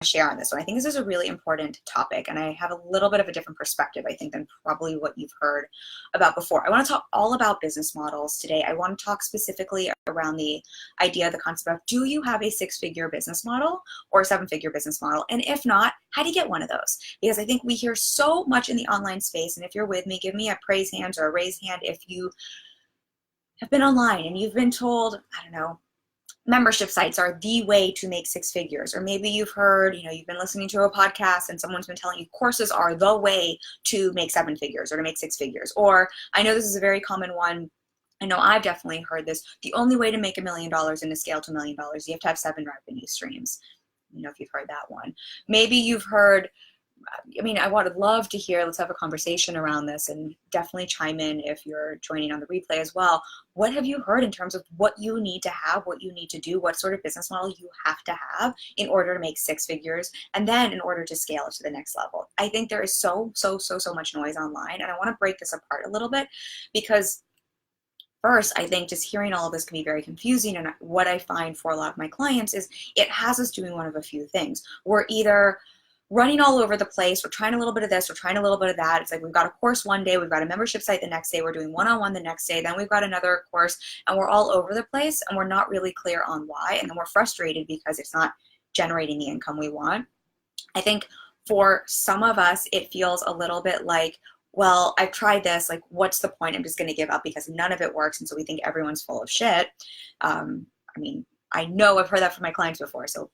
share on this one. I think this is a really important topic, and I have a little bit of a different perspective, I think, than probably what you've heard about before. I want to talk all about business models today. I want to talk specifically around the idea, the concept of, do you have a six-figure business model or a seven-figure business model? And if not, how do you get one of those? Because I think we hear so much in the online space, and if you're with me, give me a praise hands or a raise hand if you have been online and you've been told, I don't know, membership sites are the way to make six figures. Or maybe you've heard, you've been listening to a podcast and someone's been telling you courses are the way to make seven figures or to make six figures. Or I know this is a very common one. I know I've definitely heard this. The only way to make $1 million and to scale to $1 million, you have to have 7 revenue streams. If you've heard that one. Maybe you've heard, I would love to hear, let's have a conversation around this, and definitely chime in if you're joining on the replay as well. What have you heard in terms of what you need to have, what you need to do, what sort of business model you have to have in order to make six figures, and then in order to scale it to the next level? I think there is so much noise online, and I want to break this apart a little bit, because first, I think just hearing all of this can be very confusing, and what I find for a lot of my clients is it has us doing one of a few things. We're either running all over the place, we're trying a little bit of this, we're trying a little bit of that. It's like we've got a course one day, we've got a membership site the next day, we're doing one-on-one the next day, then we've got another course, and we're all over the place, and we're not really clear on why, and then we're frustrated because it's not generating the income we want. I think for some of us, it feels a little bit like, well, I've tried this, like, what's the point? I'm just going to give up because none of it works, and so we think everyone's full of shit. I know I've heard that from my clients before, so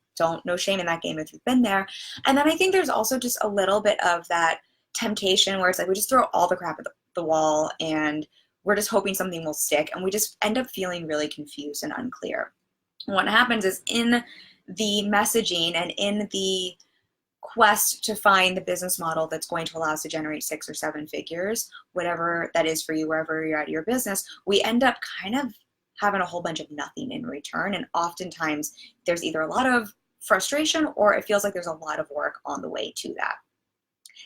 no shame in that game if you've been there. And then I think there's also just a little bit of that temptation where it's like we just throw all the crap at the wall and we're just hoping something will stick, and we just end up feeling really confused and unclear. And what happens is, in the messaging and in the quest to find the business model that's going to allow us to generate 6 or 7 figures, whatever that is for you, wherever you're at your business, we end up kind of having a whole bunch of nothing in return. And oftentimes there's either a lot of frustration or it feels like there's a lot of work on the way to that.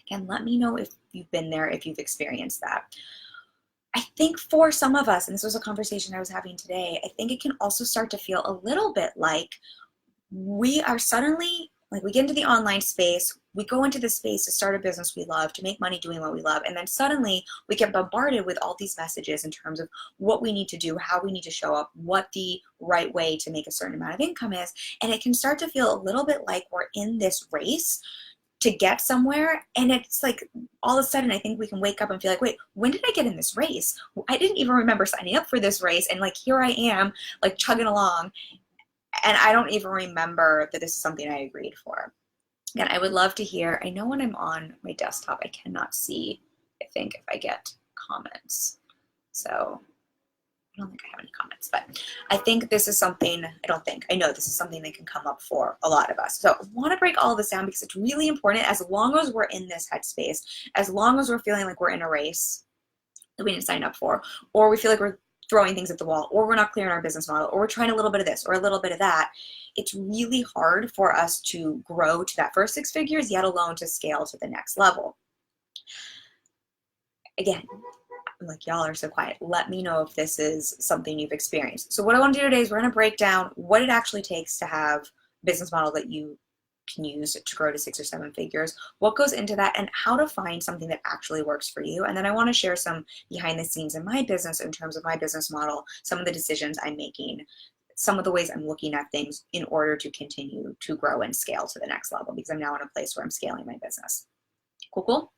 Again, let me know if you've been there, if you've experienced that. I think for some of us, and this was a conversation I was having today, I think it can also start to feel a little bit like we are suddenly, like, we get into the online space, we go into the space to start a business we love, to make money doing what we love, and then suddenly we get bombarded with all these messages in terms of what we need to do, how we need to show up, what the right way to make a certain amount of income is, and it can start to feel a little bit like we're in this race to get somewhere, and it's like all of a sudden I think we can wake up and feel like, wait, when did I get in this race? I didn't even remember signing up for this race, and like here I am, like chugging along, and I don't even remember that this is something I agreed for. Again, I would love to hear. I know when I'm on my desktop, I cannot see, I think, if I get comments. So I don't think I have any comments, but I think this is something, I know this is something that can come up for a lot of us. So I want to break all of this down because it's really important. As long as we're in this headspace, as long as we're feeling like we're in a race that we didn't sign up for, or we feel like we're throwing things at the wall, or we're not clear on our business model, or we're trying a little bit of this or a little bit of that, it's really hard for us to grow to that first 6 figures, yet alone to scale to the next level. Again, like, y'all are so quiet. Let me know if this is something you've experienced. So what I want to do today is we're going to break down what it actually takes to have a business model that you can use to grow to 6 or 7 figures, what goes into that, and how to find something that actually works for you. And then I want to share some behind the scenes in my business in terms of my business model, some of the decisions I'm making, some of the ways I'm looking at things in order to continue to grow and scale to the next level, because I'm now in a place where I'm scaling my business. Cool.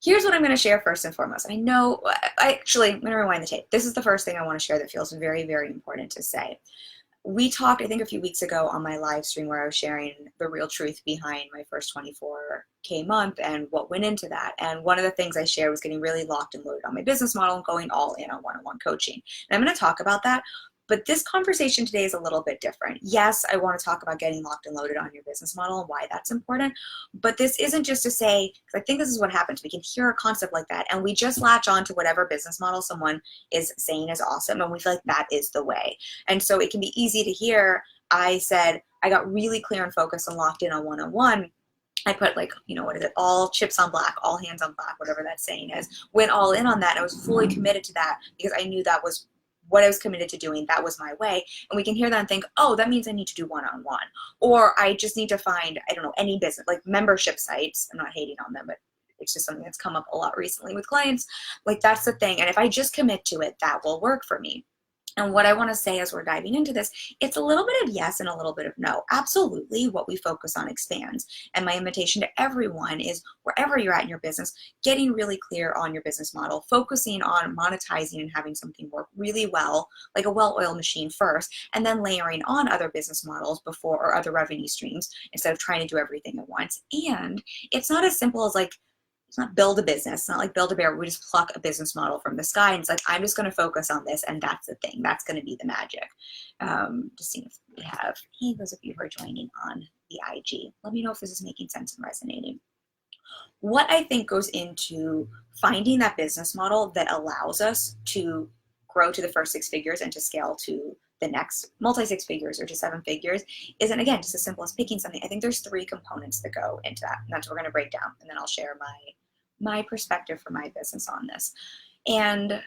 Here's what I'm going to share first and foremost. I'm going to rewind the tape. This is the first thing I want to share that feels very, very important to say. We talked, I think, a few weeks ago on my live stream where I was sharing the real truth behind my first 24K month and what went into that. And one of the things I shared was getting really locked and loaded on my business model and going all in on one-on-one coaching. And I'm going to talk about that. But this conversation today is a little bit different. Yes, I want to talk about getting locked and loaded on your business model and why that's important. But this isn't just to say, because I think this is what happens. We can hear a concept like that and we just latch on to whatever business model someone is saying is awesome, and we feel like that is the way. And so it can be easy to hear, I said, I got really clear and focused and locked in on one-on-one. I put, like, what is it? All chips on black, all hands on black, whatever that saying is. Went all in on that. And I was fully committed to that because I knew that was what I was committed to doing, that was my way. And we can hear that and think, oh, that means I need to do one-on-one, or I just need to find, I don't know, any business, like membership sites. I'm not hating on them, but it's just something that's come up a lot recently with clients. Like, that's the thing. And if I just commit to it, that will work for me. And what I want to say as we're diving into this, it's a little bit of yes and a little bit of no. Absolutely, what we focus on expands. And my invitation to everyone is, wherever you're at in your business, getting really clear on your business model, focusing on monetizing and having something work really well, like a well-oiled machine first, and then layering on other business models before, or other revenue streams, instead of trying to do everything at once. And it's not as simple as like, it's not build a business. It's not like build a bear. We just pluck a business model from the sky and it's like, I'm just going to focus on this, and that's the thing. That's going to be the magic. Just seeing if we have, hey, those of you who are joining on the IG, let me know if this is making sense and resonating. What I think goes into finding that business model that allows us to grow to the first 6 figures and to scale to the next multi 6 figures or to 7 figures isn't, again, just as simple as picking something. I think there's 3 components that go into that, and that's what we're going to break down, and then I'll share my perspective for my business on this. And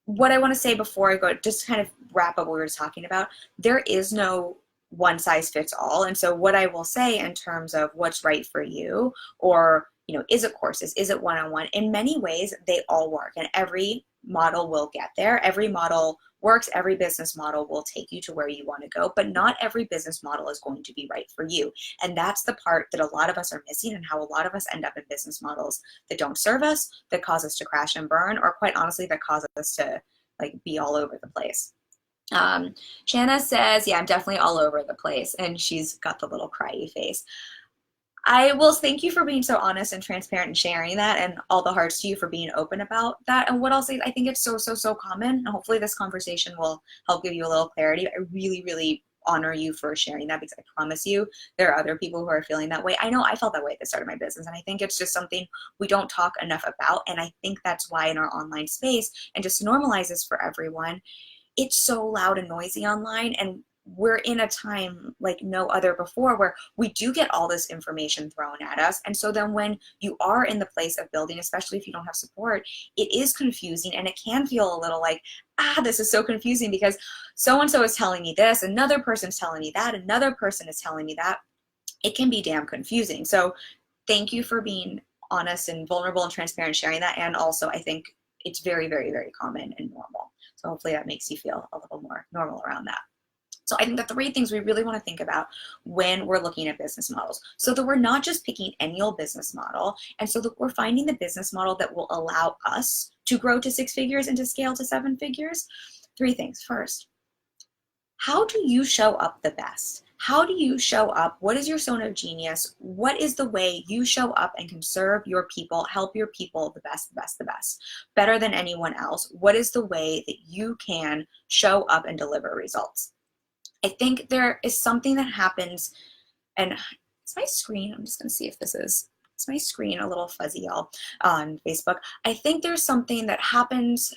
what I want to say before I go, just kind of wrap up what we were talking about, there is no one size fits all. And so what I will say in terms of what's right for you, or, you know, is it courses, is it one-on-one, in many ways they all work, and every model will get there. Every model works. Every business model will take you to where you want to go, but not every business model is going to be right for you. And that's the part that a lot of us are missing, and how a lot of us end up in business models that don't serve us, that cause us to crash and burn, or quite honestly, that cause us to like be all over the place. Shanna says, yeah, I'm definitely all over the place, and she's got the little cryy face. I will thank you for being so honest and transparent and sharing that, and all the hearts to you for being open about that. And what I'll say, I think it's so common, and hopefully this conversation will help give you a little clarity. I really honor you for sharing that, because I promise you there are other people who are feeling that way. I know I felt that way at the start of my business, and I think it's just something we don't talk enough about. And I think that's why in our online space, and just to normalize this for everyone, it's so loud and noisy online, and we're in a time like no other before where we do get all this information thrown at us. And so then when you are in the place of building, especially if you don't have support, it is confusing, and it can feel a little like, this is so confusing because so-and-so is telling me this, another person's telling me that, another person is telling me that. It can be damn confusing. So thank you for being honest and vulnerable and transparent, sharing that. And also, I think it's very common and normal. So hopefully that makes you feel a little more normal around that. So I think the 3 things we really want to think about when we're looking at business models, so that we're not just picking any old business model, and so that we're finding the business model that will allow us to grow to 6 figures and to scale to 7 figures. 3 things. First, how do you show up the best? How do you show up? What is your zone of genius? What is the way you show up and can serve your people, help your people the best, better than anyone else? What is the way that you can show up and deliver results? I think there is something that happens, and it's my screen. I'm just going to see if it's my screen a little fuzzy, y'all, on Facebook. I think there's something that happens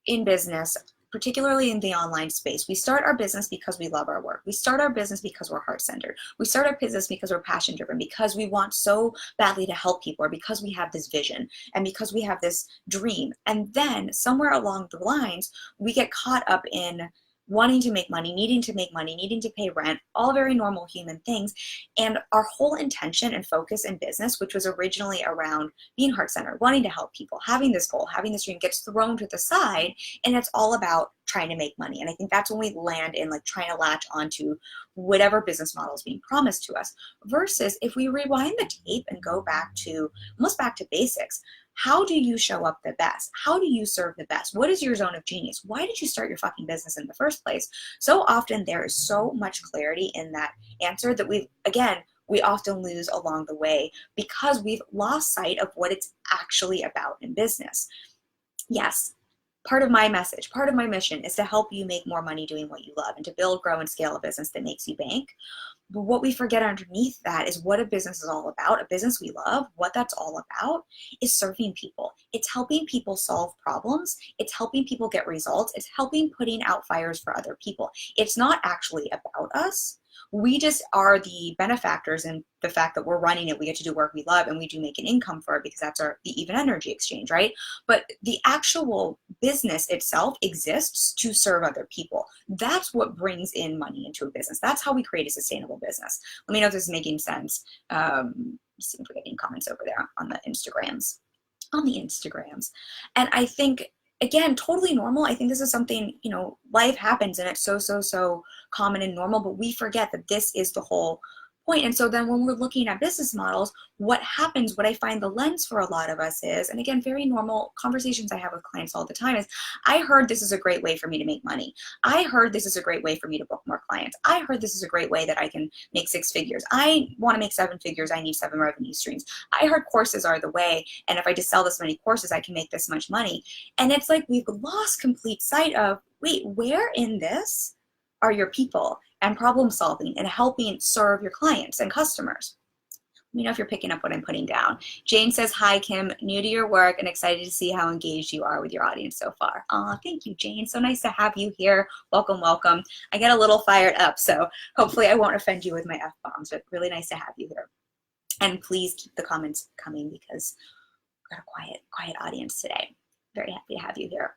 in business, particularly in the online space. We start our business because we love our work. We start our business because we're heart-centered. We start our business because we're passion-driven, because we want so badly to help people, or because we have this vision, and because we have this dream. And then somewhere along the lines, we get caught up in wanting to make money, needing to pay rent, all very normal human things. And our whole intention and focus in business, which was originally around being heart-centered, wanting to help people, having this goal, having this dream, gets thrown to the side, and it's all about trying to make money. And I think that's when we land in like trying to latch onto whatever business model is being promised to us, versus if we rewind the tape and go back to almost back to basics. How do you show up the best? How do you serve the best? What is your zone of genius? Why did you start your fucking business in the first place? So often there is so much clarity in that answer that we often lose along the way, because we've lost sight of what it's actually about in business. Yes, part of my message, part of my mission is to help you make more money doing what you love, and to build, grow, and scale a business that makes you bank. But what we forget underneath that is what a business is all about. A business we love, what that's all about is serving people. It's helping people solve problems. It's helping people get results. It's helping putting out fires for other people. It's not actually about us. We just are the benefactors in the fact that we're running it. We get to do work we love, and we do make an income for it because that's the even energy exchange, right? But the actual business itself exists to serve other people. That's what brings in money into a business. That's how we create a sustainable business. Let me know if this is making sense. See if we're getting comments over there on the Instagrams. And I think, again, totally normal. I think this is something, life happens and it's so common and normal, but we forget that this is the whole point. And so then when we're looking at business models, what happens, what I find the lens for a lot of us is, and again, very normal conversations I have with clients all the time is, I heard this is a great way for me to make money. I heard this is a great way for me to book more clients. I heard this is a great way that I can make 6 figures. I want to make 7 figures. I need 7 revenue streams. I heard courses are the way. And if I just sell this many courses, I can make this much money. And it's like we've lost complete sight of, wait, where in this are your people and problem solving and helping serve your clients and customers? Let me know if you're picking up what I'm putting down. Jane says, hi, Kim, new to your work and excited to see how engaged you are with your audience so far. Aw, thank you, Jane. So nice to have you here. Welcome, welcome. I get a little fired up, so hopefully I won't offend you with my F-bombs, but really nice to have you here. And please keep the comments coming because we've got a quiet audience today. Very happy to have you here.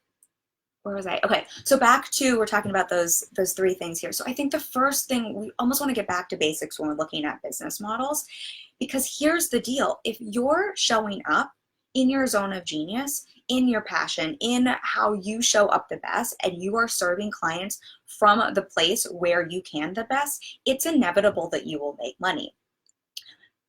Where was I? Okay, so back to, we're talking about those 3 things here. So I think the first thing, we almost want to get back to basics when we're looking at business models, because here's the deal. If you're showing up in your zone of genius, in your passion, in how you show up the best, and you are serving clients from the place where you can the best, it's inevitable that you will make money.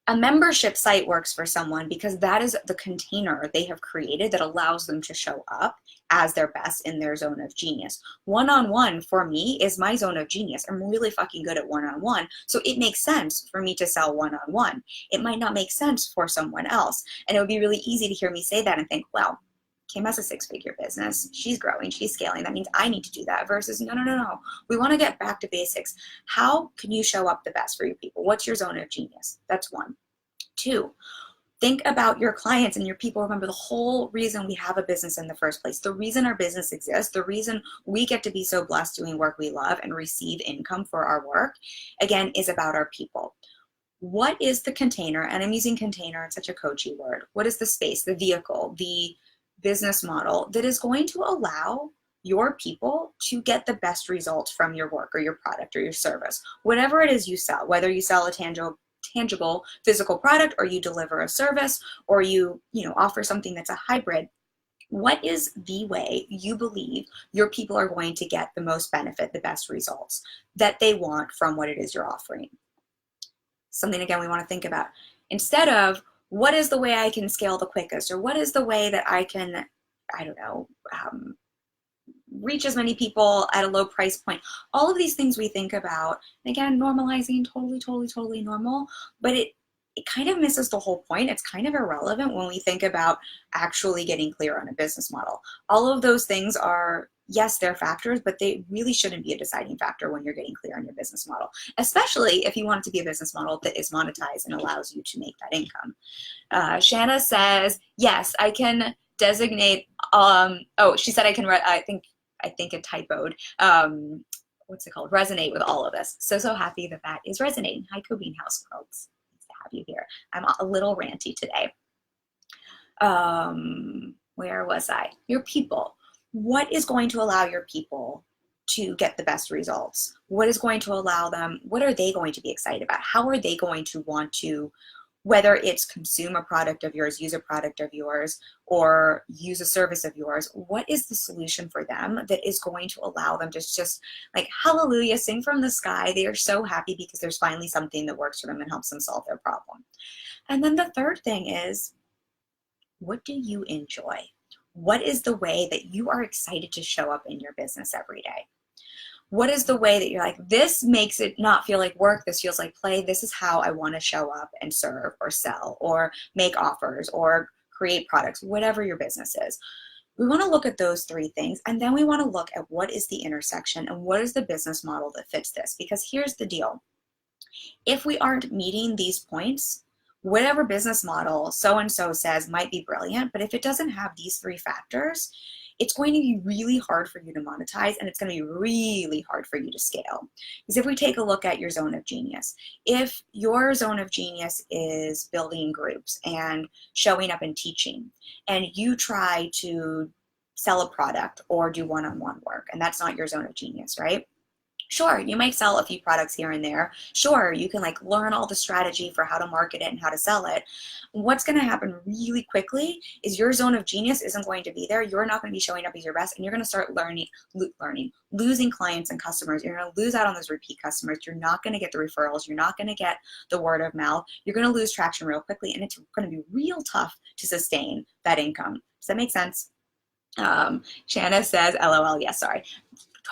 A membership site works for someone because that is the container they have created that allows them to show up as their best in their zone of genius. One-on-one for me is my zone of genius. I'm really fucking good at one-on-one. So it makes sense for me to sell one-on-one. It might not make sense for someone else. And it would be really easy to hear me say that and think, well, Kim has a 6-figure business. She's growing, she's scaling. That means I need to do that versus no. We want to get back to basics. How can you show up the best for your people? What's your zone of genius? That's 1. 2, think about your clients and your people. Remember, the whole reason we have a business in the first place, the reason our business exists, the reason we get to be so blessed doing work we love and receive income for our work, again, is about our people. What is the container? And I'm using container, it's such a coachy word. What is the space, the vehicle, the business model that is going to allow your people to get the best results from your work or your product or your service? Whatever it is you sell, whether you sell a tangible physical product or you deliver a service or you offer something that's a hybrid, what is the way you believe your people are going to get the most benefit, the best results that they want from what it is you're offering? Something, again, we want to think about. Instead of, what is the way I can scale the quickest, or what is the way that I can, reach as many people at a low price point? All of these things we think about, and again, normalizing, totally normal, but it kind of misses the whole point. It's kind of irrelevant when we think about actually getting clear on a business model. All of those things are, yes, they're factors, but they really shouldn't be a deciding factor when you're getting clear on your business model, especially if you want it to be a business model that is monetized and allows you to make that income. Shanna says, yes, I can designate, she said I can, I think it typoed, what's it called? Resonate with all of this. So happy that is resonating. Hi, Cobine House Worlds. Nice to have you here. I'm a little ranty today. Where was I? Your people. What is going to allow your people to get the best results? What is going to allow them? What are they going to be excited about? How are they going to want to, whether it's consume a product of yours, use a product of yours, or use a service of yours? What is the solution for them that is going to allow them to just like, hallelujah, sing from the sky? They are so happy because there's finally something that works for them and helps them solve their problem. And then the third thing is, what do you enjoy? What is the way that you are excited to show up in your business every day? What is the way that you're like, this makes it not feel like work, this feels like play, this is how I want to show up and serve or sell or make offers or create products, whatever your business is. We want to look at those 3 things, and then we want to look at what is the intersection and what is the business model that fits this. Because here's the deal. If we aren't meeting these points, whatever business model so-and-so says might be brilliant, but if it doesn't have these 3 factors, it's going to be really hard for you to monetize, and it's going to be really hard for you to scale. Because if we take a look at your zone of genius, if your zone of genius is building groups and showing up and teaching, and you try to sell a product or do one-on-one work, and that's not your zone of genius, right? Sure, you might sell a few products here and there. Sure, you can like learn all the strategy for how to market it and how to sell it. What's going to happen really quickly is your zone of genius isn't going to be there. You're not going to be showing up as your best, and you're going to start losing clients and customers. You're going to lose out on those repeat customers. You're not going to get the referrals. You're not going to get the word of mouth. You're going to lose traction real quickly, and it's going to be real tough to sustain that income. Does that make sense? Shanna says, LOL, yes, sorry.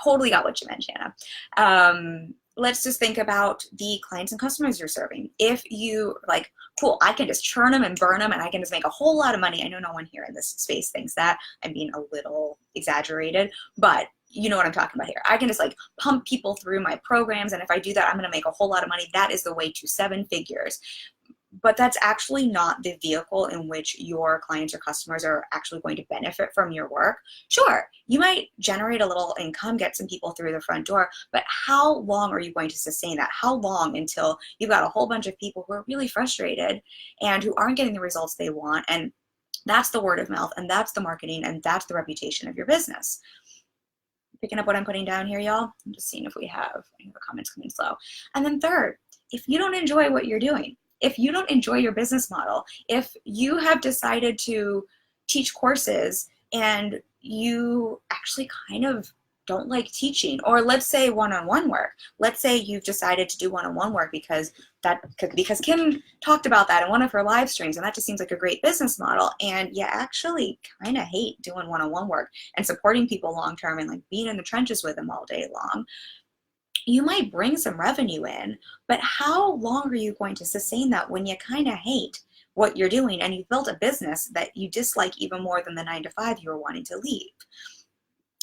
Totally got what you meant, Shanna. Let's just think about the clients and customers you're serving. If you like, cool, I can just churn them and burn them and I can just make a whole lot of money. I know no one here in this space thinks that. I'm being a little exaggerated, but you know what I'm talking about here. I can just like pump people through my programs, and if I do that, I'm going to make a whole lot of money. That is the way to 7 figures. But that's actually not the vehicle in which your clients or customers are actually going to benefit from your work. Sure, you might generate a little income, get some people through the front door, but how long are you going to sustain that? How long until you've got a whole bunch of people who are really frustrated and who aren't getting the results they want? And that's the word of mouth, and that's the marketing, and that's the reputation of your business. Picking up what I'm putting down here, y'all? I'm just seeing if we have any other comments coming slow. And then third, if you don't enjoy what you're doing, if you don't enjoy your business model, if you have decided to teach courses and you actually kind of don't like teaching, or let's say one-on-one work. Let's say you've decided to do one-on-one work because Kim talked about that in one of her live streams, and that just seems like a great business model, and you actually kind of hate doing one-on-one work and supporting people long-term and like being in the trenches with them all day long. You might bring some revenue in, but how long are you going to sustain that when you kind of hate what you're doing and you've built a business that you dislike even more than the 9-to-5 you were wanting to leave?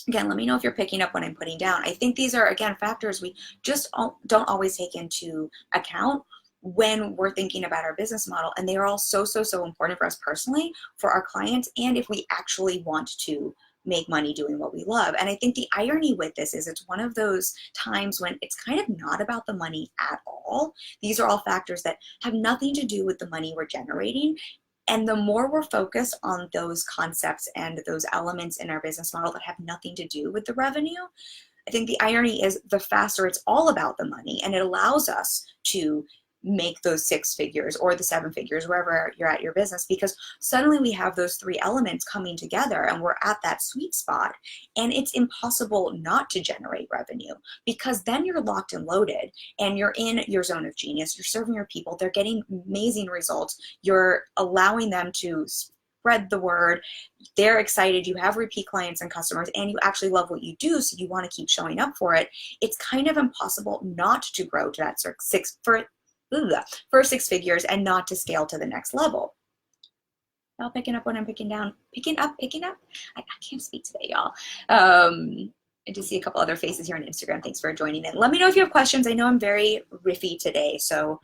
Again, let me know if you're picking up what I'm putting down. I think these are, again, factors we just don't always take into account when we're thinking about our business model, and they are all so important for us personally, for our clients, and if we actually want to make money doing what we love. And I think the irony with this is it's one of those times when it's kind of not about the money at all. These are all factors that have nothing to do with the money we're generating. And the more we're focused on those concepts and those elements in our business model that have nothing to do with the revenue, I think the irony is the faster it's all about the money, and it allows us to make those 6 figures or the 7 figures, wherever you're at your business, because suddenly we have those 3 elements coming together and we're at that sweet spot, and it's impossible not to generate revenue, because then you're locked and loaded and you're in your zone of genius. You're serving your people. They're getting amazing results. You're allowing them to spread the word. They're excited. You have repeat clients and customers, and you actually love what you do, so you want to keep showing up for it. It's kind of impossible not to grow to that first 6 figures and not to scale to the next level. Y'all picking up what I'm picking down? Picking up? I can't speak today, y'all. I just see a couple other faces here on Instagram. Thanks for joining in. Let me know if you have questions. I know I'm very riffy today, so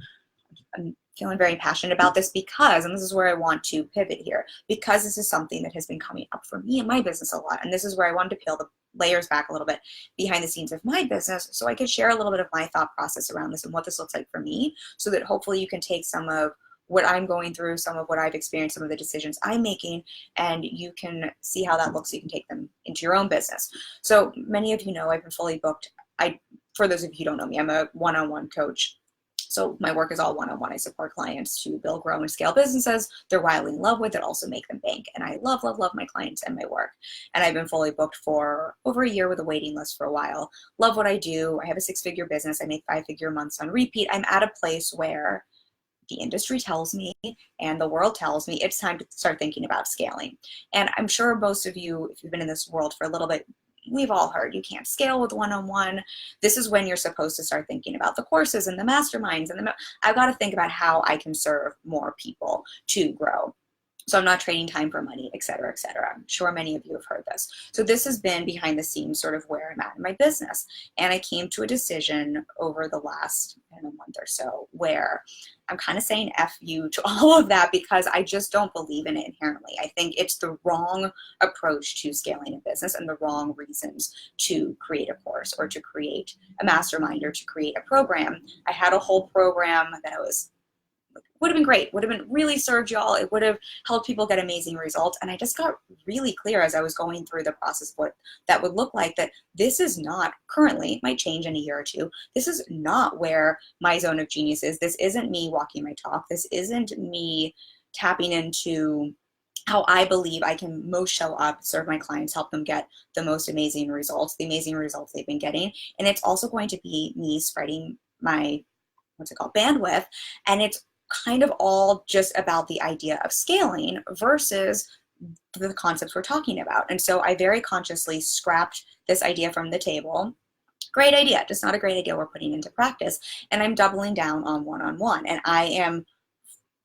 I'm feeling very passionate about this because, and this is where I want to pivot here, because this is something that has been coming up for me in my business a lot, and this is where I wanted to peel the layers back a little bit behind the scenes of my business, so I could share a little bit of my thought process around this and what this looks like for me, so that hopefully you can take some of what I'm going through, some of what I've experienced, some of the decisions I'm making, and you can see how that looks so you can take them into your own business. So many of you know I've been fully booked. For those of you who don't know me, I'm a one-on-one coach. So my work is all one-on-one. I support clients to build, grow, and scale businesses they're wildly in love with that also make them bank. And I love my clients and my work. And I've been fully booked for over a year with a waiting list for a while. Love what I do. I have a 6-figure business. I make 5-figure months on repeat. I'm at a place where the industry tells me and the world tells me it's time to start thinking about scaling. And I'm sure most of you, if you've been in this world for a little bit, we've all heard you can't scale with one-on-one. This is when you're supposed to start thinking about the courses and the masterminds, and I've got to think about how I can serve more people to grow. So I'm not trading time for money, et cetera, et cetera. I'm sure many of you have heard this. So this has been behind the scenes sort of where I'm at in my business. And I came to a decision over the last month or so where I'm kind of saying F you to all of that because I just don't believe in it inherently. I think it's the wrong approach to scaling a business and the wrong reasons to create a course or to create a mastermind or to create a program. I had a whole program that would have been great, would have been really served y'all. It would have helped people get amazing results. And I just got really clear as I was going through the process of what that would look like, that this is not currently, might change in a year or two. This is not where my zone of genius is. This isn't me walking my talk. This isn't me tapping into how I believe I can most show up, serve my clients, help them get the most amazing results, the amazing results they've been getting. And it's also going to be me spreading my, bandwidth. And it's kind of all just about the idea of scaling versus the concepts we're talking about. And so I very consciously scrapped this idea from the table. Great idea, just not a great idea we're putting into practice. And I'm doubling down on one-on-one. And I am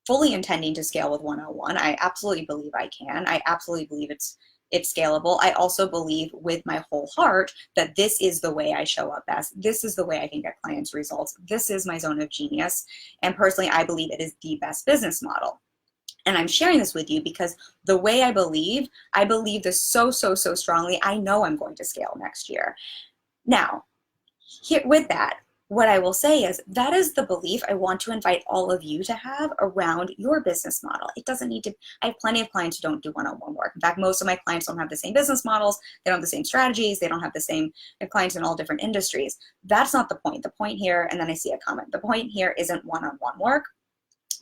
fully intending to scale with one-on-one. I absolutely believe I can. I absolutely believe it's scalable. I also believe with my whole heart that this is the way I show up best. This is the way I can get clients results. This is my zone of genius. And personally, I believe it is the best business model. And I'm sharing this with you because the way I believe this so, so, so strongly. I know I'm going to scale next year. Now, here with that, what I will say is that is the belief I want to invite all of you to have around your business model. It doesn't need to, I have plenty of clients who don't do one-on-one work. In fact, most of my clients don't have the same business models. They don't have the same strategies. They don't have the same clients in all different industries. That's not the point. The point here, and then I see a comment, the point here isn't one-on-one work,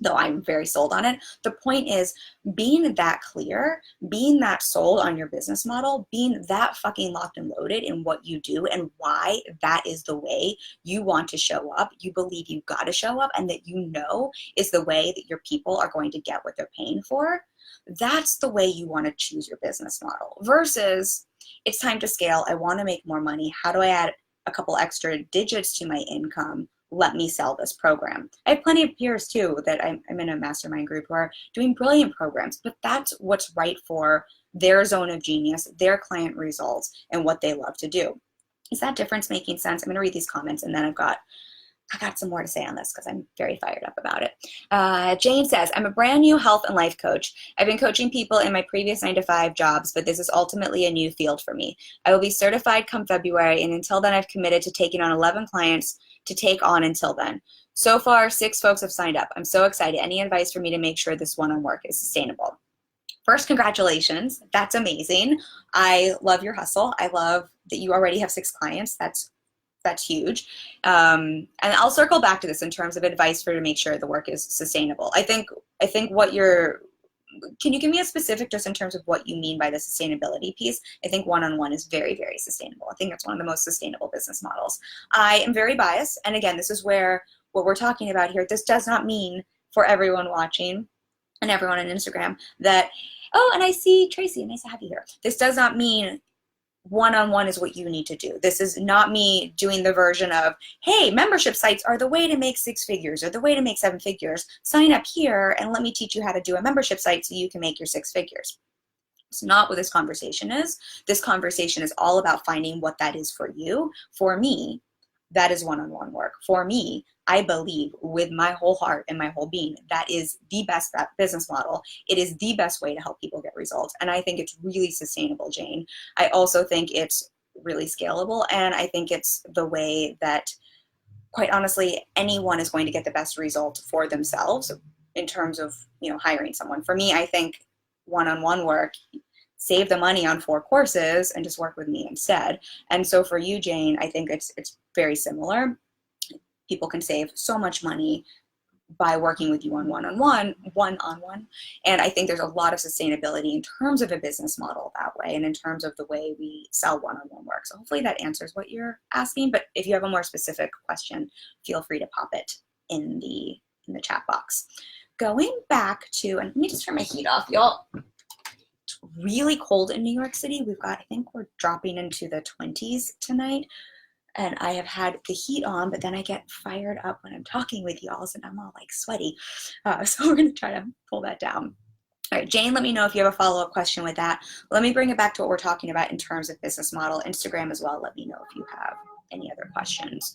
though I'm very sold on it. The point is being that clear, being that sold on your business model, being that fucking locked and loaded in what you do and why that is the way you want to show up. You believe you've got to show up and that you know is the way that your people are going to get what they're paying for. That's the way you want to choose your business model versus it's time to scale. I want to make more money. How do I add a couple extra digits to my income? Let me sell this program. I have plenty of peers too that I'm in a mastermind group who are doing brilliant programs, but that's what's right for their zone of genius, their client results, and what they love to do. Is that difference making sense? I'm going to read these comments and then I got some more to say on this because I'm very fired up about it. Jane says, I'm a brand new health and life coach. I've been coaching people in my previous 9-to-5 jobs, but this is ultimately a new field for me. I will be certified come February, and until then I've committed to taking on 11 clients to take on until then. So far, 6 folks have signed up. I'm so excited. Any advice for me to make sure this one-on work is sustainable? First, congratulations. That's amazing. I love your hustle. I love that you already have 6 clients. That's huge. And I'll circle back to this in terms of advice for to make sure the work is sustainable. I think can you give me a specific just in terms of what you mean by the sustainability piece? I think one-on-one is very, very sustainable. I think it's one of the most sustainable business models. I am very biased. And again, this is where what we're talking about here, this does not mean for everyone watching and everyone on Instagram that, oh, and I see Tracy, nice to have you here. This does not mean one-on-one is what you need to do. This is not me doing the version of, hey, membership sites are the way to make 6 figures or the way to make 7 figures. Sign up here and let me teach you how to do a membership site so you can make your 6 figures. It's not what this conversation is. This conversation is all about finding what that is for you. For me, that is one-on-one work. For me, I believe with my whole heart and my whole being, that is the best business model. It is the best way to help people get results. And I think it's really sustainable, Jane. I also think it's really scalable. And I think it's the way that, quite honestly, anyone is going to get the best result for themselves in terms of, hiring someone. For me, I think one-on-one work, save the money on 4 courses and just work with me instead. And so for you, Jane, I think it's very similar. People can save so much money by working with you on one-on-one. And I think there's a lot of sustainability in terms of a business model that way and in terms of the way we sell one-on-one work. So hopefully that answers what you're asking. But if you have a more specific question, feel free to pop it in the chat box. Going back to, and let me just turn my heat off, y'all. It's really cold in New York City. I think we're dropping into the 20s tonight. And I have had the heat on, but then I get fired up when I'm talking with y'all, and I'm all like sweaty. So we're going to try to pull that down. All right, Jane, let me know if you have a follow-up question with that. Let me bring it back to what we're talking about in terms of business model. Instagram as well, let me know if you have any other questions.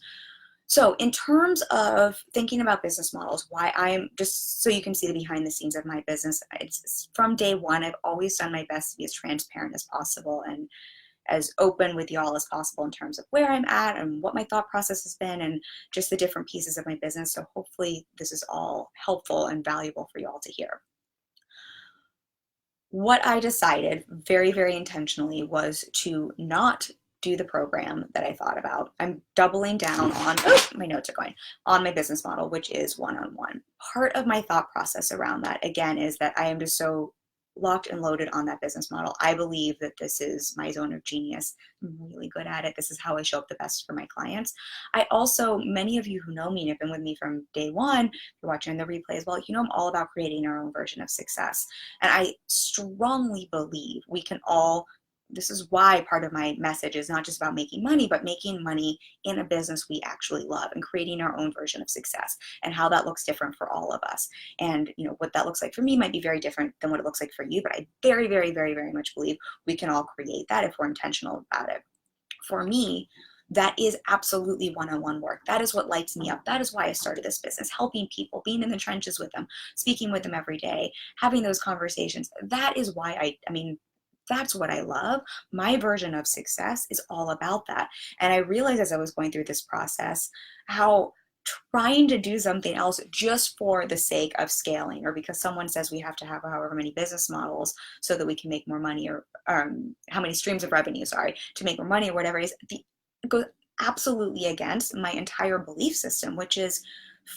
So in terms of thinking about business models, why I'm just so you can see the behind the scenes of my business, it's from day one, I've always done my best to be as transparent as possible and as open with y'all as possible in terms of where I'm at and what my thought process has been and just the different pieces of my business. So hopefully this is all helpful and valuable for y'all to hear. What I decided very, very intentionally was to not do the program that I thought about. I'm doubling down on, my notes are going, on my business model, which is one-on-one. Part of my thought process around that, again, is that I am just so locked and loaded on that business model. I believe that this is my zone of genius. I'm really good at it. This is how I show up the best for my clients. I also, many of you who know me and have been with me from day one, you're watching the replay as well, you know I'm all about creating our own version of success. And I strongly believe we can all, this is why part of my message is not just about making money, but making money in a business we actually love and creating our own version of success and how that looks different for all of us. And what that looks like for me might be very different than what it looks like for you, but I very, very, very, very much believe we can all create that if we're intentional about it. For me, that is absolutely one-on-one work. That is what lights me up. That is why I started this business, helping people, being in the trenches with them, speaking with them every day, having those conversations. That is why that's what I love. My version of success is all about that. And I realized as I was going through this process how trying to do something else just for the sake of scaling, or because someone says we have to have however many business models so that we can make more money, or how many streams of revenue, to make more money or whatever it is, it goes absolutely against my entire belief system, which is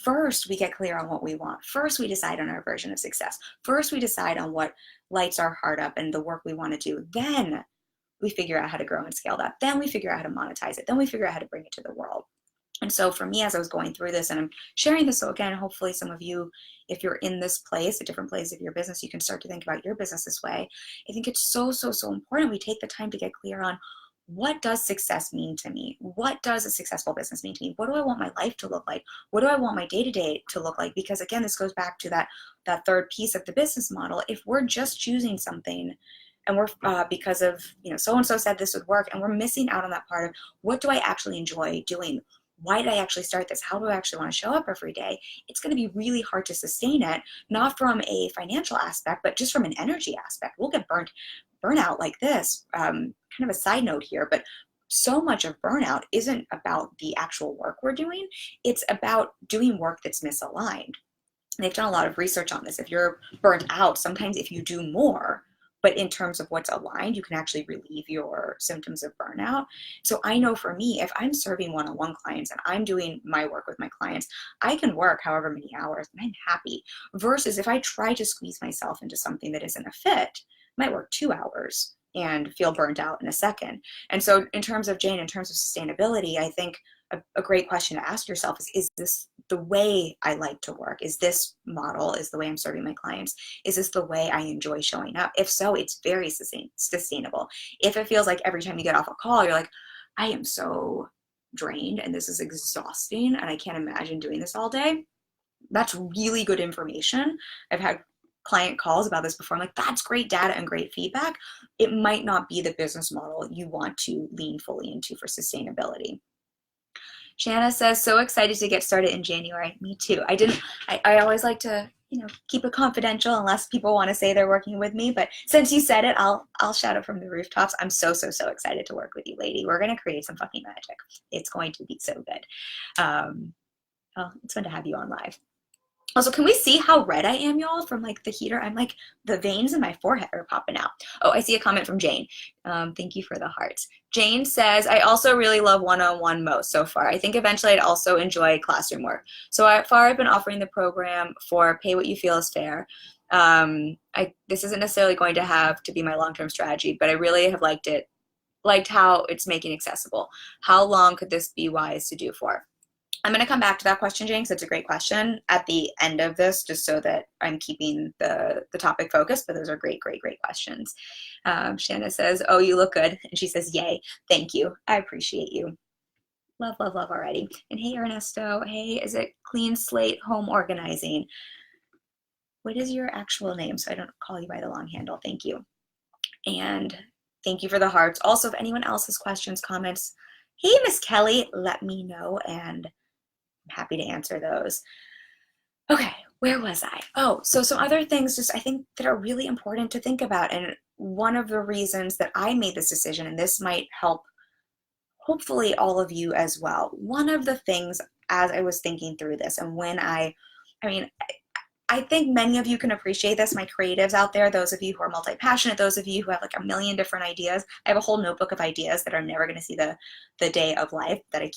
first we get clear on what we want. First we decide on our version of success. First we decide on what lights our heart up and the work we want to do. Then we figure out how to grow and scale that. Then we figure out how to monetize it. Then we figure out how to bring it to the world. And so for me, as I was going through this, and I'm sharing this, so again, hopefully some of you, if you're in this place, a different place of your business, you can start to think about your business this way. I think it's so, so, so important we take the time to get clear on, what does success mean to me? What does a successful business mean to me? What do I want my life to look like? What do I want my day-to-day to look like? Because again, this goes back to that third piece of the business model. If we're just choosing something and we're because of so-and-so said this would work, and we're missing out on that part of, what do I actually enjoy doing? Why did I actually start this? How do I actually want to show up every day? It's going to be really hard to sustain it, not from a financial aspect, but just from an energy aspect. We'll get burnout like this. Kind of a side note here, but so much of burnout isn't about the actual work we're doing. It's about doing work that's misaligned. They've done a lot of research on this. If you're burnt out, sometimes if you do more, but in terms of what's aligned, you can actually relieve your symptoms of burnout. So I know for me, if I'm serving one-on-one clients and I'm doing my work with my clients, I can work however many hours and I'm happy. Versus if I try to squeeze myself into something that isn't a fit, I might work 2 hours and feel burnt out in a second. And so in terms of Jane, in terms of sustainability, I think a great question to ask yourself is this the way I like to work? Is this model, is the way I'm serving my clients, is this the way I enjoy showing up? If so, it's very sustainable. If it feels like every time you get off a call, you're like, I am so drained and this is exhausting and I can't imagine doing this all day, that's really good information. I've had client calls about this before. I'm like, that's great data and great feedback. It might not be the business model you want to lean fully into for sustainability. Shanna says, so excited to get started in January. Me too. I always like to, keep it confidential unless people want to say they're working with me. But since you said it, I'll shout it from the rooftops. I'm so, so, so excited to work with you, lady. We're going to create some fucking magic. It's going to be so good. It's fun to have you on live. Also, can we see how red I am, y'all, from like the heater? I'm like, the veins in my forehead are popping out. Oh, I see a comment from Jane. Thank you for the hearts. Jane says, I also really love one-on-one most so far. I think eventually I'd also enjoy classroom work. So far I've been offering the program for pay what you feel is fair. This isn't necessarily going to have to be my long-term strategy, but I really have liked how it's making accessible. How long could this be wise to do for? I'm going to come back to that question, Jane, because it's a great question at the end of this, just so that I'm keeping the topic focused, but those are great, great, great questions. Shanna says, oh, you look good. And she says, yay, thank you. I appreciate you. Love, love, love already. And hey, Ernesto, hey, is it Clean Slate Home Organizing? what is your actual name so I don't call you by the long handle? Thank you. And thank you for the hearts. Also, if anyone else has questions, comments, hey, Miss Kelly, let me know, and I'm happy to answer those. Okay, where was I? Oh, so some other things just I think that are really important to think about. And one of the reasons that I made this decision, and this might help hopefully all of you as well. One of the things as I was thinking through this, and when I mean, I think many of you can appreciate this, my creatives out there, those of you who are multi-passionate, those of you who have like a million different ideas. I have a whole notebook of ideas that are never going to see the day of life that I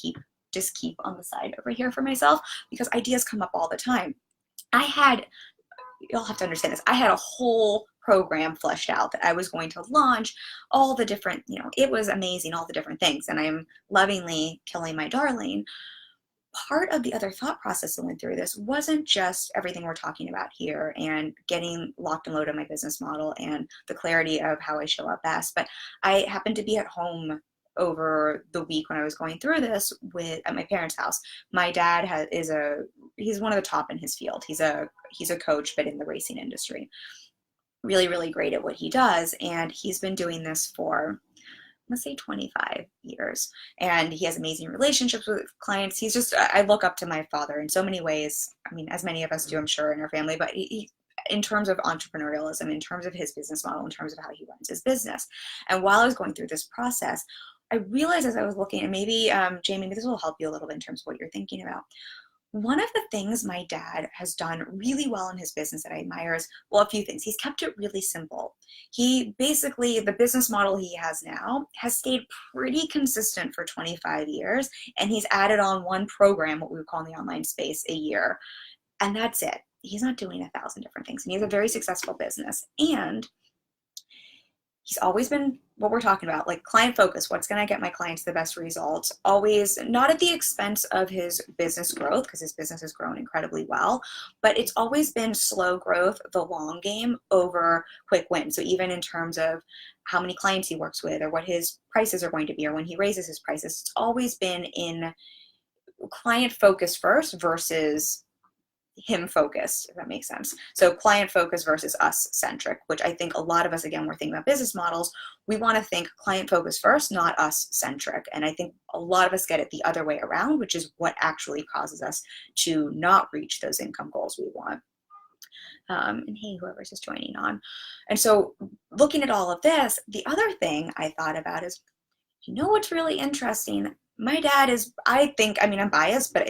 just keep on the side over here for myself, because ideas come up all the time. You'll have to understand this, I had a whole program fleshed out that I was going to launch, all the different, it was amazing, all the different things, and I'm lovingly killing my darling. Part of the other thought process that went through this wasn't just everything we're talking about here and getting locked and loaded on my business model and the clarity of how I show up best, but I happened to be at home over the week when I was going through this at my parents' house. My dad he's one of the top in his field. He's a coach, but in the racing industry. Really, really great at what he does. And he's been doing this for, let's say 25 years. And he has amazing relationships with clients. I look up to my father in so many ways. I mean, as many of us do, I'm sure, in our family, but in terms of entrepreneurialism, in terms of his business model, in terms of how he runs his business. And while I was going through this process, I realized as I was looking, and maybe, Jamie, maybe this will help you a little bit in terms of what you're thinking about. One of the things my dad has done really well in his business that I admire is, well, a few things. He's kept it really simple. The business model he has now has stayed pretty consistent for 25 years, and he's added on one program, what we would call in the online space, a year. And that's it. He's not doing 1,000 different things. And he has a very successful business. And he's always been what we're talking about, like client focus. What's going to get my clients the best results? Always not at the expense of his business growth, because his business has grown incredibly well, but it's always been slow growth, the long game over quick wins. So even in terms of how many clients he works with or what his prices are going to be or when he raises his prices, it's always been in client focus first versus him focused, if that makes sense. So client focus versus us centric, which I think a lot of us, again, we're thinking about business models. We want to think client focus first, not us centric. And I think a lot of us get it the other way around, which is what actually causes us to not reach those income goals we want. And hey, whoever's just joining on. And so looking at all of this, the other thing I thought about is, what's really interesting? My dad is, I'm biased, but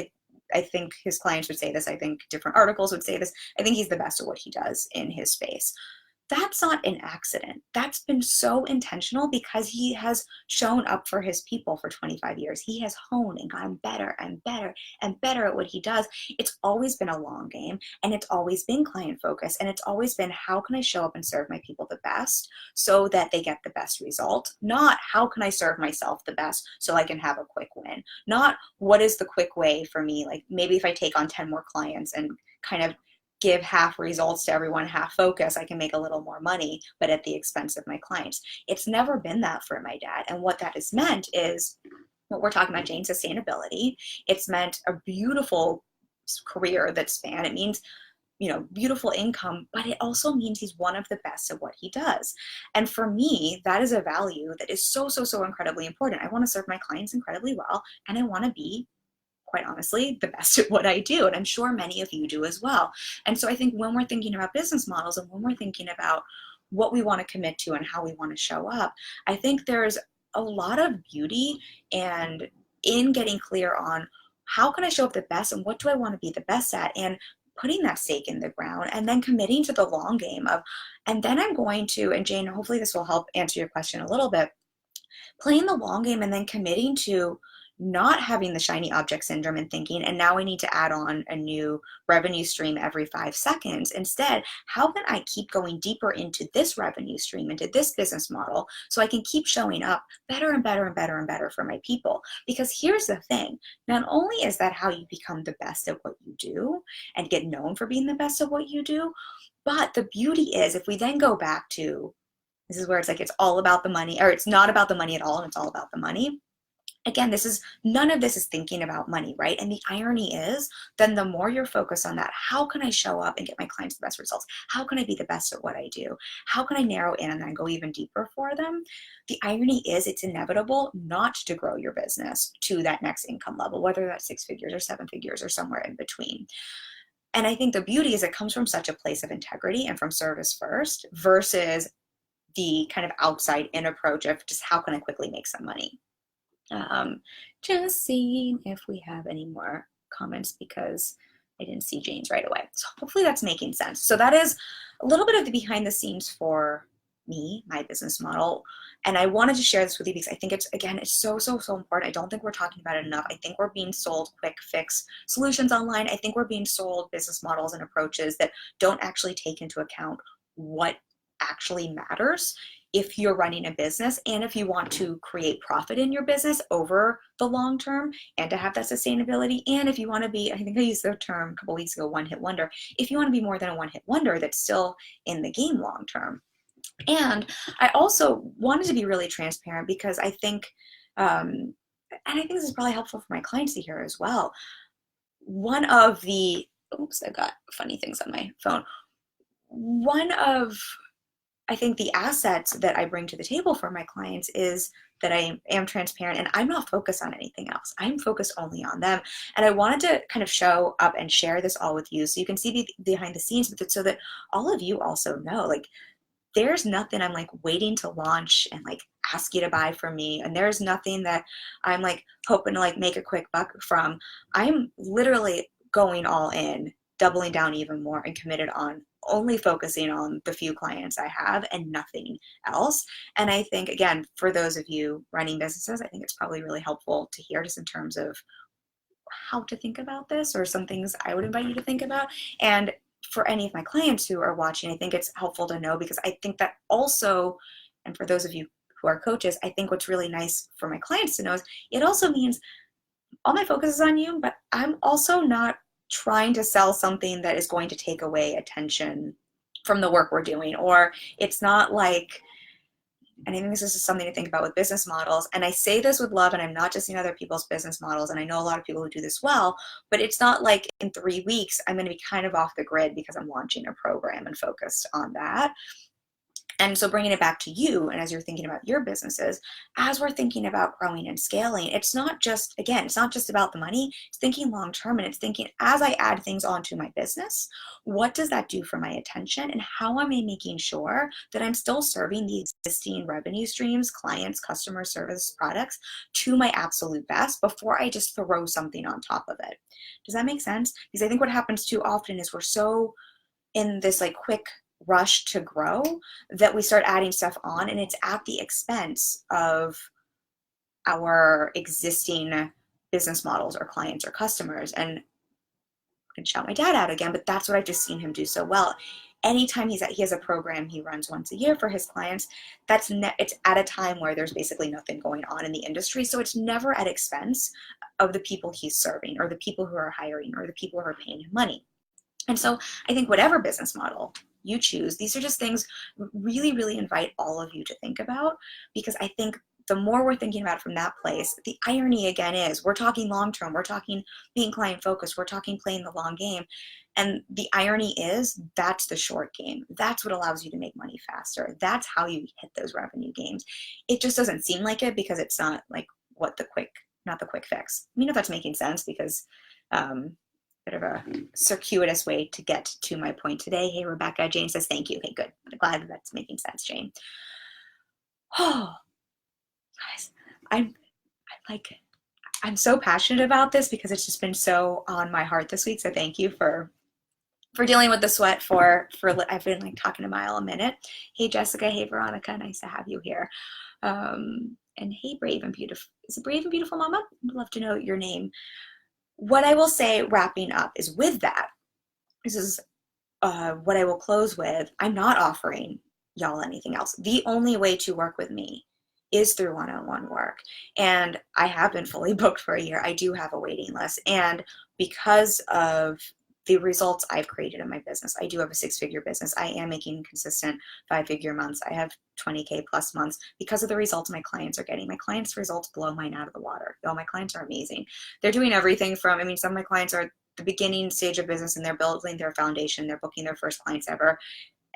I think his clients would say this. I think different articles would say this. I think he's the best at what he does in his space. That's not an accident. That's been so intentional because he has shown up for his people for 25 years. He has honed and gotten better and better and better at what he does. It's always been a long game, and it's always been client focused, and it's always been, how can I show up and serve my people the best so that they get the best result? Not how can I serve myself the best so I can have a quick win? Not what is the quick way for me? Like maybe if I take on 10 more clients and kind of give half results to everyone, half focus, I can make a little more money, but at the expense of my clients. It's never been that for my dad. And what that has meant is what we're talking about, Jane, sustainability. It's meant a beautiful career that span. It means, beautiful income, but it also means he's one of the best at what he does. And for me, that is a value that is so, so, so incredibly important. I want to serve my clients incredibly well, and I want to be, quite honestly, the best at what I do. And I'm sure many of you do as well. And so I think when we're thinking about business models and when we're thinking about what we want to commit to and how we want to show up, I think there's a lot of beauty and in getting clear on how can I show up the best and what do I want to be the best at, and putting that stake in the ground and then committing to the long game of, and then I'm going to, and Jane, hopefully this will help answer your question a little bit, playing the long game and then committing to not having the shiny object syndrome and thinking, and now I need to add on a new revenue stream every 5 seconds. Instead, how can I keep going deeper into this revenue stream, into this business model, so I can keep showing up better and better and better and better for my people? Because here's the thing, not only is that how you become the best at what you do and get known for being the best at what you do, but the beauty is if we then go back to, this is where it's like it's all about the money, or it's not about the money at all and it's all about the money. Again, none of this is thinking about money, right? And the irony is, then the more you're focused on that, how can I show up and get my clients the best results? How can I be the best at what I do? How can I narrow in and then go even deeper for them? The irony is, it's inevitable not to grow your business to that next income level, whether that's 6 figures or 7 figures or somewhere in between. And I think the beauty is it comes from such a place of integrity and from service first versus the kind of outside in approach of just how can I quickly make some money. Just seeing if we have any more comments because I didn't see Jane's right away. So hopefully that's making sense. So that is a little bit of the behind the scenes for me, my business model. And I wanted to share this with you because I think it's so important. I don't think we're talking about it enough. I think we're being sold quick fix solutions online. I think we're being sold business models and approaches that don't actually take into account what actually matters if you're running a business and if you want to create profit in your business over the long term and to have that sustainability. And if you want to be, I think I used the term a couple weeks ago, one-hit wonder, if you want to be more than a one-hit wonder that's still in the game long term. And I also wanted to be really transparent because I think, and I think this is probably helpful for my clients to hear as well. One of the, oops, I've got funny things on my phone. One of, I think, the assets that I bring to the table for my clients is that I am transparent and I'm not focused on anything else. I'm focused only on them. And I wanted to kind of show up and share this all with you so you can see the behind the scenes with it so that all of you also know, like, there's nothing I'm like waiting to launch and like ask you to buy from me. And there's nothing that I'm like hoping to like make a quick buck from. I'm literally going all in, doubling down even more and committed on only focusing on the few clients I have and nothing else. And I think, again, for those of you running businesses, I think it's probably really helpful to hear just in terms of how to think about this or some things I would invite you to think about. And for any of my clients who are watching, I think it's helpful to know because I think that also, and for those of you who are coaches, I think what's really nice for my clients to know is it also means all my focus is on you, but I'm also not trying to sell something that is going to take away attention from the work we're doing. Or it's not like, and I think this is something to think about with business models. And I say this with love, and I'm not just in other people's business models. And I know a lot of people who do this well, but it's not like in 3 weeks, I'm going to be kind of off the grid because I'm launching a program and focused on that. And so bringing it back to you, and as you're thinking about your businesses, as we're thinking about growing and scaling, it's not just, again, it's not just about the money, it's thinking long-term, and it's thinking, as I add things onto my business, what does that do for my attention, and how am I making sure that I'm still serving the existing revenue streams, clients, customer service, products to my absolute best before I just throw something on top of it. Does that make sense? Because I think what happens too often is we're so in this like quick rush to grow that we start adding stuff on and it's at the expense of our existing business models or clients or customers. And I can shout my dad out again, but that's what I've just seen him do so well. Anytime he has a program he runs once a year for his clients, it's at a time where there's basically nothing going on in the industry. So it's never at expense of the people he's serving or the people who are hiring or the people who are paying him money. And so I think whatever business model you choose, these are just things really, really invite all of you to think about, because I think the more we're thinking about it from that place, the irony again is we're talking long-term, we're talking being client focused, we're talking playing the long game. And the irony is that's the short game. That's what allows you to make money faster. That's how you hit those revenue gains. It just doesn't seem like it because it's not like not the quick fix. I mean, if that's making sense, because bit of a circuitous way to get to my point today. Hey, Rebecca, Jane says, thank you. Hey, good. I'm glad that's making sense, Jane. Oh, guys, I'm so passionate about this because it's just been so on my heart this week. So thank you for dealing with the sweat I've been like talking a mile a minute. Hey, Jessica. Hey, Veronica. Nice to have you here. And hey, Brave and Beautiful. Is it Brave and Beautiful Mama? I'd love to know your name. What I will say wrapping up is with that, this is what I will close with. I'm not offering y'all anything else. The only way to work with me is through one-on-one work. And I have been fully booked for a year. I do have a waiting list. And because of the results I've created in my business. I do have a 6-figure business. I am making consistent 5-figure months. I have 20K plus months because of the results my clients are getting. My clients' results blow mine out of the water. All my clients are amazing. They're doing everything from, some of my clients are at the beginning stage of business and they're building their foundation. They're booking their first clients ever.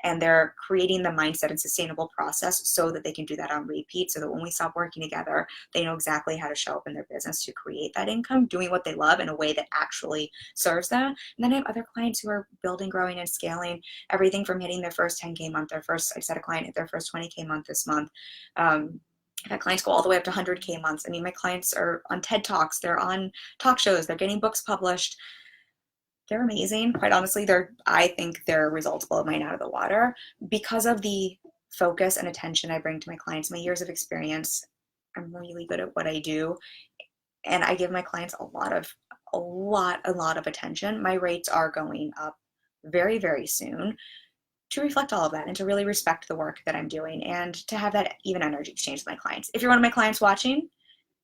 And they're creating the mindset and sustainable process so that they can do that on repeat, so that when we stop working together, they know exactly how to show up in their business to create that income, doing what they love in a way that actually serves them. And then I have other clients who are building, growing, and scaling, everything from hitting their first 10K month, I just had a client hit their first 20K month this month. I've had clients go all the way up to 100K months. My clients are on TED Talks, they're on talk shows, they're getting books published. They're amazing. Quite honestly, I think their results blow mine out of the water because of the focus and attention I bring to my clients, my years of experience. I'm really good at what I do, and I give my clients a lot of attention. My rates are going up very, very soon to reflect all of that and to really respect the work that I'm doing and to have that even energy exchange with my clients. If you're one of my clients watching,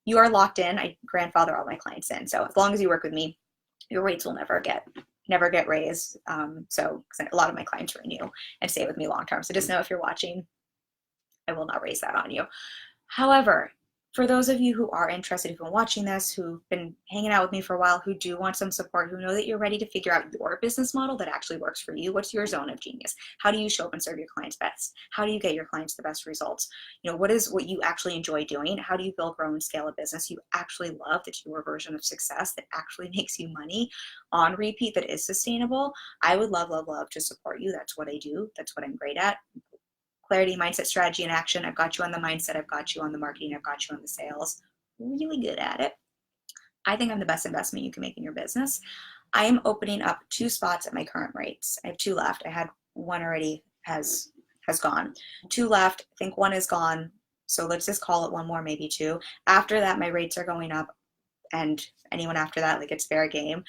you are locked in. I grandfather all my clients in. So as long as you work with me, your rates will never get raised. So a lot of my clients renew and stay with me long term. So just know if you're watching, I will not raise that on you. However, for those of you who are interested, who've been watching this, who've been hanging out with me for a while, who do want some support, who know that you're ready to figure out your business model that actually works for you, what's your zone of genius? How do you show up and serve your clients best? How do you get your clients the best results? What is what you actually enjoy doing? How do you build, grow, and scale a business you actually love, that's your version of success, that actually makes you money on repeat, that is sustainable? I would love, love, love to support you. That's what I do. That's what I'm great at. Clarity, mindset, strategy, and action. I've got you on the mindset. I've got you on the marketing. I've got you on the sales. Really good at it. I think I'm the best investment you can make in your business. I am opening up 2 spots at my current rates. I have 2 left. I had 1 already has gone. 2 left. I think 1 is gone. So let's just call it 1 more, maybe 2. After that, my rates are going up, and anyone after that, it's fair game.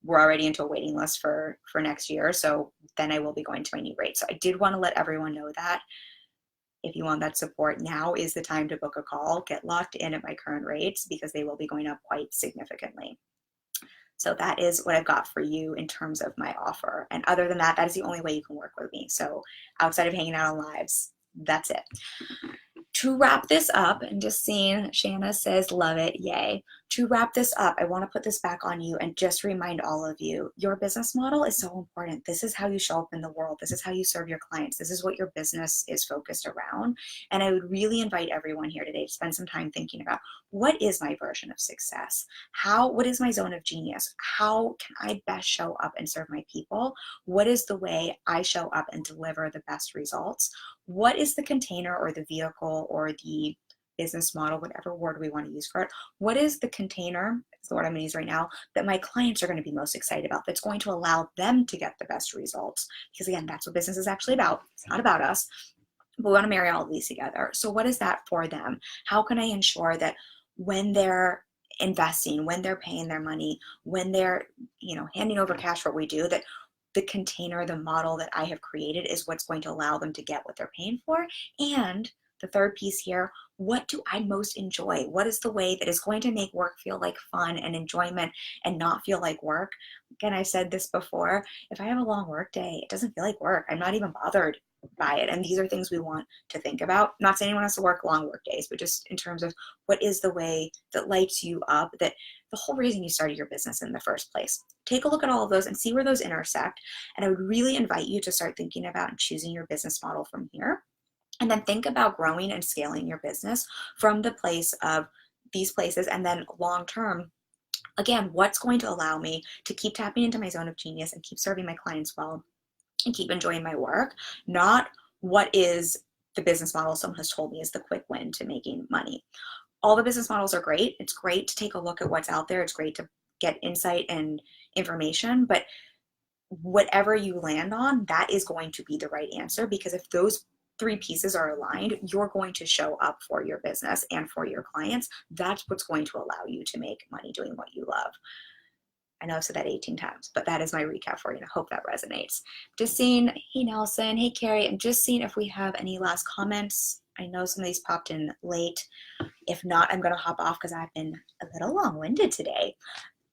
We're already into a waiting list for next year. So then I will be going to my new rate. So I did want to let everyone know that if you want that support, now is the time to book a call, get locked in at my current rates, because they will be going up quite significantly. So that is what I've got for you in terms of my offer. And other than that, that is the only way you can work with me. So outside of hanging out on lives, that's it. To wrap this up, and just seeing Shanna says, love it, yay. To wrap this up, I want to put this back on you and just remind all of you, your business model is so important. This is how you show up in the world. This is how you serve your clients. This is what your business is focused around. And I would really invite everyone here today to spend some time thinking about, what is my version of success? What is my zone of genius? How can I best show up and serve my people? What is the way I show up and deliver the best results? What is the container or the vehicle or the business model, whatever word we want to use for it? What is the container, is the word I'm going to use right now, that my clients are going to be most excited about, that's going to allow them to get the best results? Because again, that's what business is actually about. It's not about us. But we want to marry all of these together. So what is that for them? How can I ensure that when they're investing, when they're paying their money, when they're handing over cash for what we do, that the container, the model that I have created is what's going to allow them to get what they're paying for? And the third piece here, what do I most enjoy? What is the way that is going to make work feel like fun and enjoyment and not feel like work? Again, I've said this before, if I have a long work day, it doesn't feel like work. I'm not even bothered by it. And these are things we want to think about. I'm not saying anyone has to work long work days, but just in terms of what is the way that lights you up, that the whole reason you started your business in the first place. Take a look at all of those and see where those intersect. And I would really invite you to start thinking about and choosing your business model from here. And then think about growing and scaling your business from the place of these places. And then long term, again, what's going to allow me to keep tapping into my zone of genius and keep serving my clients well and keep enjoying my work, not what is the business model someone has told me is the quick win to making money. All the business models are great. It's great to take a look at what's out there. It's great to get insight and information, but whatever you land on, that is going to be the right answer, because if those 3 pieces are aligned, you're going to show up for your business and for your clients. That's what's going to allow you to make money doing what you love. I know I've said that 18 times, but that is my recap for you, and I hope that resonates. Just seeing, hey Nelson, hey Carrie, I'm just seeing if we have any last comments. I know some of these popped in late. If not, I'm going to hop off because I've been a little long-winded today.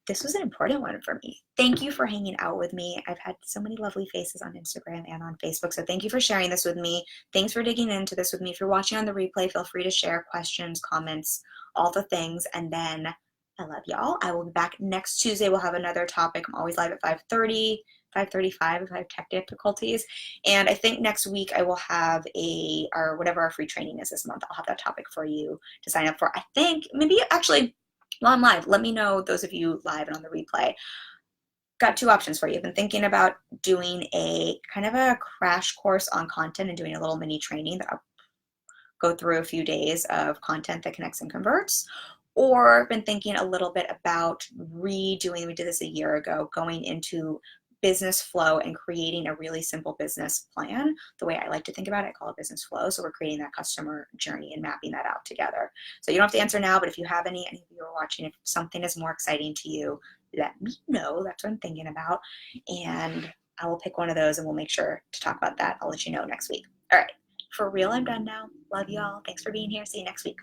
this was an important one for me. Thank you for hanging out with me. I've had so many lovely faces on Instagram and on Facebook, so thank you for sharing this with me. Thanks for digging into this with me. If you're watching on the replay, feel free to share questions, comments, all the things, and then I love y'all. I will be back next Tuesday. We'll have another topic. I'm always live at 5:30, 5:35 if I have tech difficulties. And I think next week I will have whatever our free training is this month. I'll have that topic for you to sign up for. I think maybe actually while I'm live, let me know, those of you live and on the replay. Got two options for you. I've been thinking about doing a kind of a crash course on content and doing a little mini training that I'll go through a few days of content that connects and converts. Or I've been thinking a little bit about redoing, we did this a year ago, going into business flow and creating a really simple business plan. The way I like to think about it, I call it business flow. So we're creating that customer journey and mapping that out together. So you don't have to answer now, but if you have any of you are watching, if something is more exciting to you, let me know. That's what I'm thinking about. And I will pick one of those and we'll make sure to talk about that. I'll let you know next week. All right. For real, I'm done now. Love y'all. Thanks for being here. See you next week.